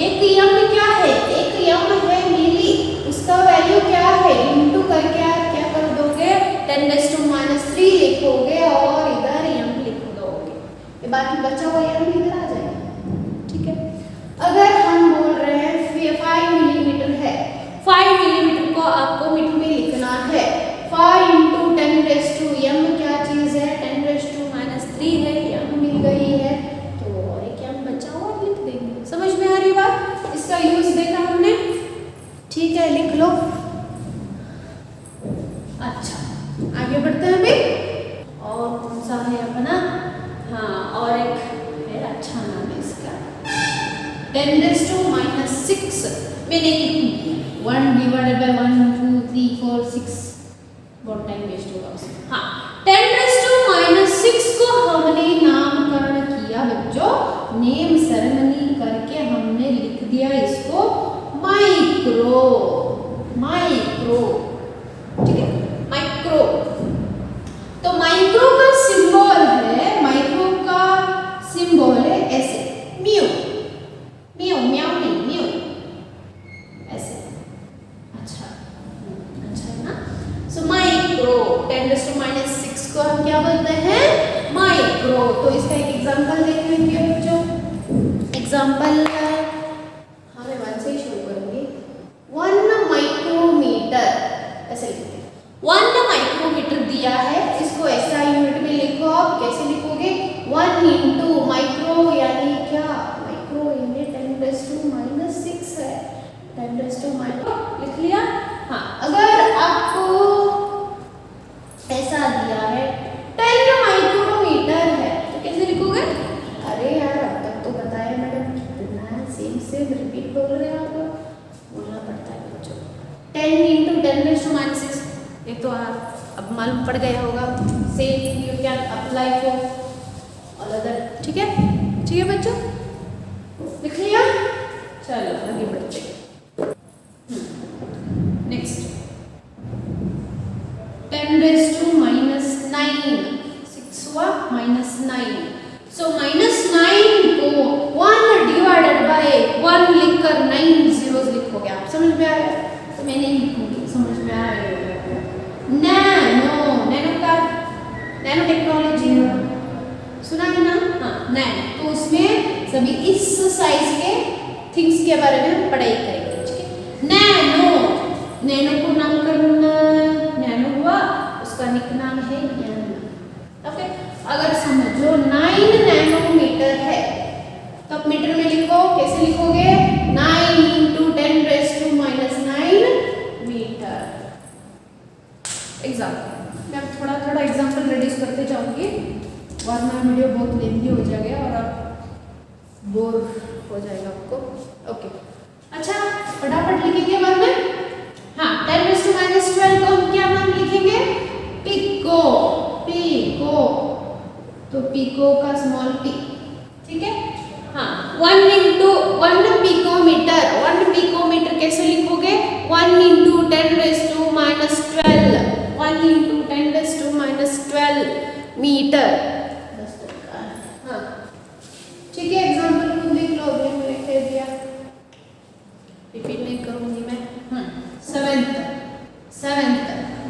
एक यम क्या है? एक यम है मिली, उसका वैल्यू क्या है? इंटू करके आप क्या कर दोगे? 10⁻³ लिखोगे और इधर यम लिख दोगे, ये बाकी बचा हुआ यम इधर आ जाएगा। ठीक है, अगर हम बोल रहे हैं 5 मिलीमीटर है, 5 मिलीमीटर को आपको मीटर में लिखना है। 5 इंटू 10⁻², यम क्या चीज है? 10⁻³ है, यम मिल गई है, तो और एक यम बचा हुआ लिख देंगे। समझ में आ रही बात? इसका यूज देखा हमने। ठीक है, लिख लो। अच्छा, आगे बढ़ते हैं अभी। और कौन सा है अपना? हाँ, और एक है, अच्छा नाम है इसका, 10⁻⁻6। मैंने लिखूंगी 1 डिवाइडेड बाय 1 2 3 4 6, बहुत टाइम वेस्ट होगा उसमें। हाँ, 10⁻⁻6 को हमने नामकरण किया बच्चों, नेम सेरेमनी करके हमने लिख दिया इसको माइक्रो। माइक्रो, ठीक है, माइक्रो। तो माइक्रो का सिंबल है, माइक्रो का सिंबल है ऐसे, म्यू। म्यू, म्याऊ नहीं, म्यू ऐसे। अच्छा, अच्छा है ना? सो माइक्रो 10⁻⁻6 को हम क्या बोलते हैं? माइक्रो। तो इसका एक एग्जांपल देखेंगे बच्चों। एग्जांपल हमें 1 से ही शुरू करेंगे। 1 माइक्रोमीटर ऐसे लिखते हैं। 1 माइक्रोमीटर दिया है, इसको ऐसा यूनिट में लिखो। आप कैसे लिखोगे? 1 इंटू माइक्रो यानी क्या? माइक्रो यानी 10⁻⁻6 है, 10⁻⁻, लिख लिया। हाँ, अगर आपको ऐसा दिया है 10 माइक्रोमीटर है, तो कैसे लिखोगे? अरे यार, अब तक तो बताया मैडम, कितना सेम रिपीट बोल रहे हैं आप, बोलना पड़ता है बच्चों। 10 इंटू 10⁻⁻6, एक तो आप अब मालूम पड़ गया होगा, same you can apply for all other. ठीक है, ठीक है बच्चों, लिख लिया? चलो आगे बढ़ते हैं। नेक्स्ट 10⁻⁻9, 6 हुआ -9। सो -9 को 1 डिवाइडेड बाय 1 लिखकर 9 zeros लिखोगे आप। समझ में आ रहा है? तो मैं नहीं लिखूंगी, समझ में आ रहा है? नैनो, नैनो का नैनो टेक्नोलॉजी सुना है ना? हाँ, नैनो। तो उसमें सभी इस साइज के थिंग्स के बारे में हम पढ़ाई करेंगे। ठीक है, नैनो, नैनो को नामकरण नैनो हुआ, उसका निक नाम है यन। ओके, अगर समझो 9 नैनोमीटर है, तो आप मीटर में लिखो। कैसे लिखोगे? 9 इंटू 10⁻⁻⁻ वरना वीडियो बहुत लेंथी हो जाएगा और आप बोर हो जाएगा आपको। ओके, अच्छा फटाफट लिखेंगे बाद में। हाँ, 10⁻⁻12 को हम क्या नाम लिखेंगे? पिको। पिको, तो पिको का स्मॉल पी, ठीक है। हाँ, 1 पिकोमीटर। 1 पिकोमीटर कैसे लिखोगे? 1 × 10⁻12। 1 × 10⁻12 मीटर। हाँ, ठीक है। एग्जाम्पल को देख लो, अभी मैंने कह दिया, रिपीट नहीं करूंगी मैं। सेवेंथ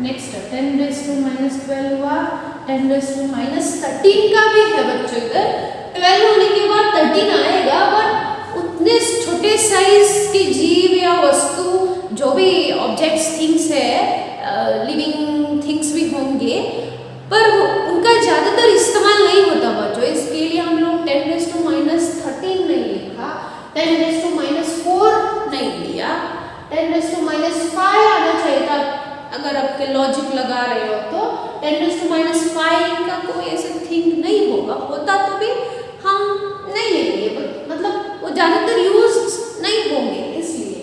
नेक्स्ट 10⁻12 हुआ। 10⁻13 का भी है बच्चों, इधर 12 होने के बाद 13 आएगा, बट उतने छोटे साइज के जीव या वस्तु, जो भी ऑब्जेक्ट्स थिंग्स है, लिविंग थिंग्स भी होंगे, पर उनका ज़्यादातर इस्तेमाल नहीं होता बच्चों। इसके लिए हम लोग 10⁻13 नहीं लिखा, 10⁻4 नहीं लिया, 10⁻5 आना चाहिए था। अगर आपके लॉजिक लगा रहे हो तो 10⁻5 का कोई ऐसे थिंग नहीं होगा, होता तो भी हम नहीं लेंगे, मतलब वो ज़्यादातर यूज नहीं होंगे इसलिए,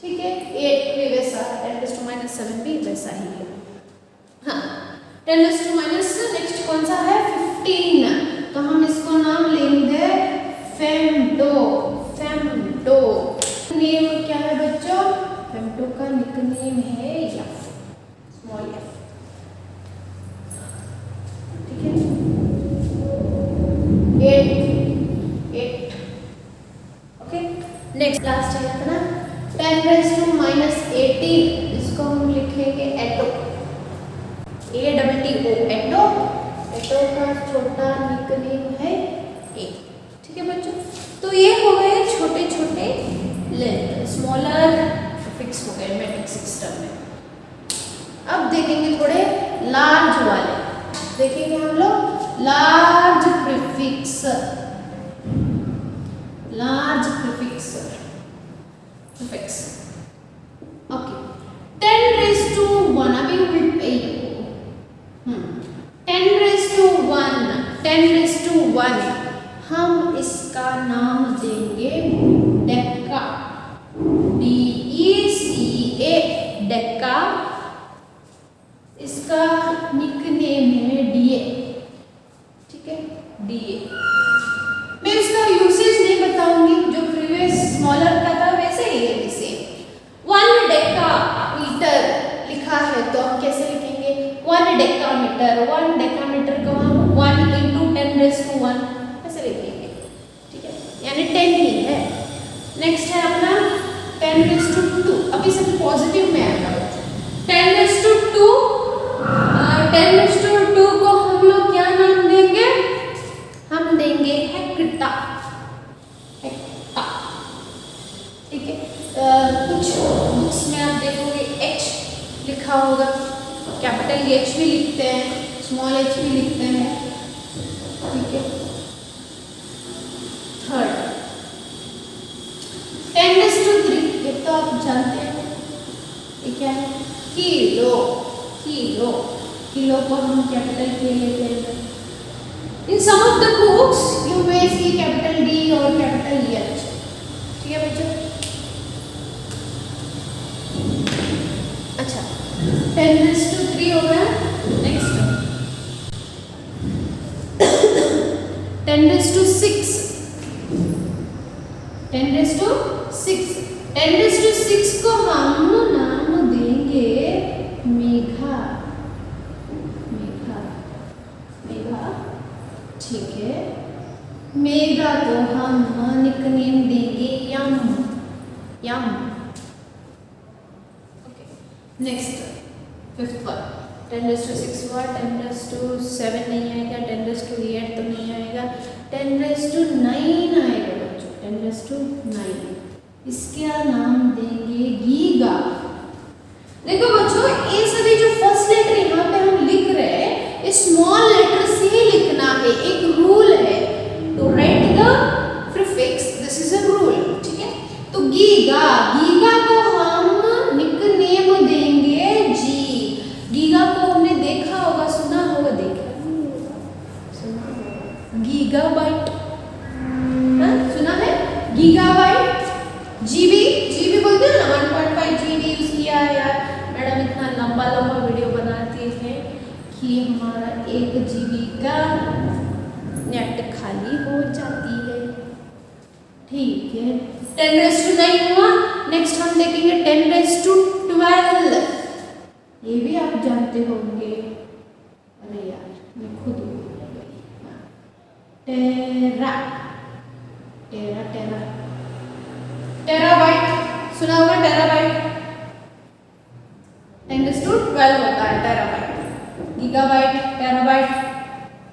ठीक है। 8 भी वैसा, 10⁻7 भी वैसा ही है। हाँ, 10⁻, नेक्स्ट कौन सा है? 15। तो हम इसको नाम लेंगे फेमटो। फेमटो नेम क्या है बच्चों? फेमटो का निकनेम है एफ, स्मॉल एफ, ठीक है। 8। ओके, नेक्स्ट लास्ट है ना 10⁻18। इसको हम लिखेंगे एटो, ATTO, एटो। एटो का छोटा निकनेम है ए, ठीक है बच्चों। तो ये हो गए छोटे छोटे लेंथ, स्मॉलर प्रीफिक्स हो गए मैट्रिक सिस्टम में। अब देखेंगे थोड़े लार्ज वाले, देखेंगे हम लोग large prefix. Large prefix, okay. 10⁻1 अभी उल्टे 10⁻1 हम इसका नाम देंगे डेका, DECA, डेका। इसका निकनेम है DA, ठीक है, DA। मैं इसका यूसेज नहीं बताऊंगी, जो प्रीवियस स्मॉलर का था वैसे ही है इसे। 1 डेकामीटर लिखा है तो हम कैसे लिखेंगे? 1 डेकामीटर। 1 डेकामीटर को हम 1 × 10⁻1 ऐसे लिखेंगे, ठीक है, यानी 10 ही है। नेक्स्ट है अपना 10⁻2। अभी सब पॉजिटिव में आएगा बच्चों। 10⁻2 को हम लोग क्या नाम देंगे? हम देंगे हेक्टा, हेक्टा, ठीक है। कुछ बुक्स में आप देखोगे H लिखा होगा, कैपिटल H भी लिखते हैं, स्मॉल h भी लिखते हैं, ठीक है। थर्ड 10⁻3, ये तो आप जानते हैं, ये क्या है? किलो। किलो, किलो को हम कैपिटल K लेते हैं। In some of the books you may see capital D और capital H, ठीक है बच्चों। अच्छा, 10⁻3 हो गया। नेक्स्ट 10⁻6। 10⁻6 को हम नाम देंगे मेघा, मेघा, मेघा, ठीक है। मेघा को हम निकनेम देंगे यम, यम, ओके। नेक्स्ट 5th वन 10⁻6 हुआ। 10⁻7 नहीं आएगा, 10⁻8 तो नहीं आएगा, 10�9 आएगा बच्चों, 10�9। इसका नाम देंगे गीगा। देखो बच्चों, ये सभी जो फर्स्ट लेटर यहाँ पे हम लिख रहे हैं, ये स्मॉल लेटर से ही लिखना है, एक रूल है। To write the prefix, this is a rule, ठीक है। तो गीगा, गीगा को हम निकनेम देंगे जी। गीगा को हमने देखा होगा, सुना होगा, देखा सुना होगा, 1 GB का नेट खाली हो जाती है। ठीक है, 10⁻9 हुआ। नेक्स्ट हम देखेंगे 10⁻12। ये भी आप जानते होंगे। अरे यार मैं खुद भूल गई। टेरा टेरा टेरा टेराबाइट सुना होगा, टेराबाइट 10⁻12 होता है टेराबाइट। गीगाबाइट, टेराबाइट,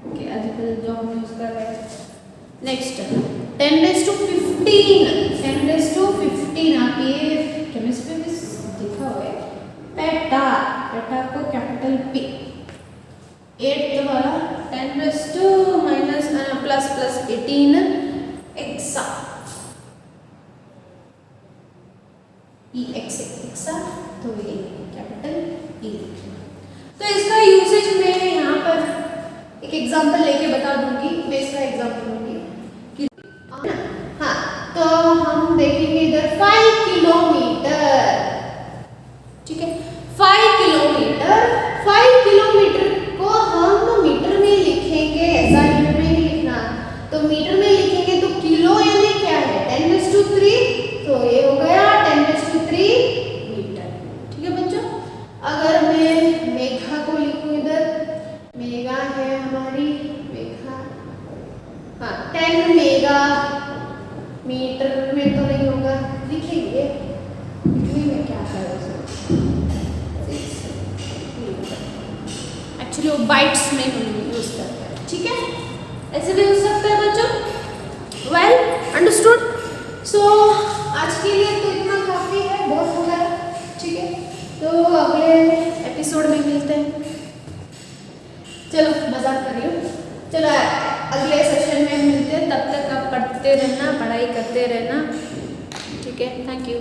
ओके आजकल जो हम यूज कर रहे हैं। नेक्स्ट 10⁻15। 10⁻15 आप ये केमिस्ट्री में देखा हुआ है। पेटा, पेटा को कैपिटल P। 8th वाला 10⁻++18 एक्सा, एक्सा, तो ये कैपिटल E। तो इसका यूसेज मैं यहाँ पर एक एग्जांपल लेके बता दूंगी। मैं इसका एग्जांपल दूंगी कि हाँ, तो हम देखेंगे इधर 5 किलोमीटर। ठीक है, 5 किलोमीटर। 5 किलोमीटर को हम मीटर में लिखेंगे, ऐसा यूनिट में ही लिखना। तो मीटर में लिखेंगे तो किलो यानी क्या है 10⁻3, तो ये हो गया 10⁻3 मीटर। ठीक है बच्चों, अगर मैं मेघा को लिखूं इधर, मेगा है हमारी मेघा, हाँ 10 मेगा मीटर में तो नहीं होगा, लिखेंगे लिखने में क्या है एक्चुअली वो बाइट्स में हम यूज करते हैं। ठीक है, ऐसे भी हो सकता है बच्चों। Well understood. सो आज के लिए तो इतना काफ़ी है, बहुत हो गया। ठीक है, तो अगले एपिसोड में मिलते हैं। चलो मजाक कर रही हूँ। चलो अगले सेशन में मिलते हैं, तब तक आप पढ़ते रहना, पढ़ाई करते रहना। ठीक है, थैंक यू।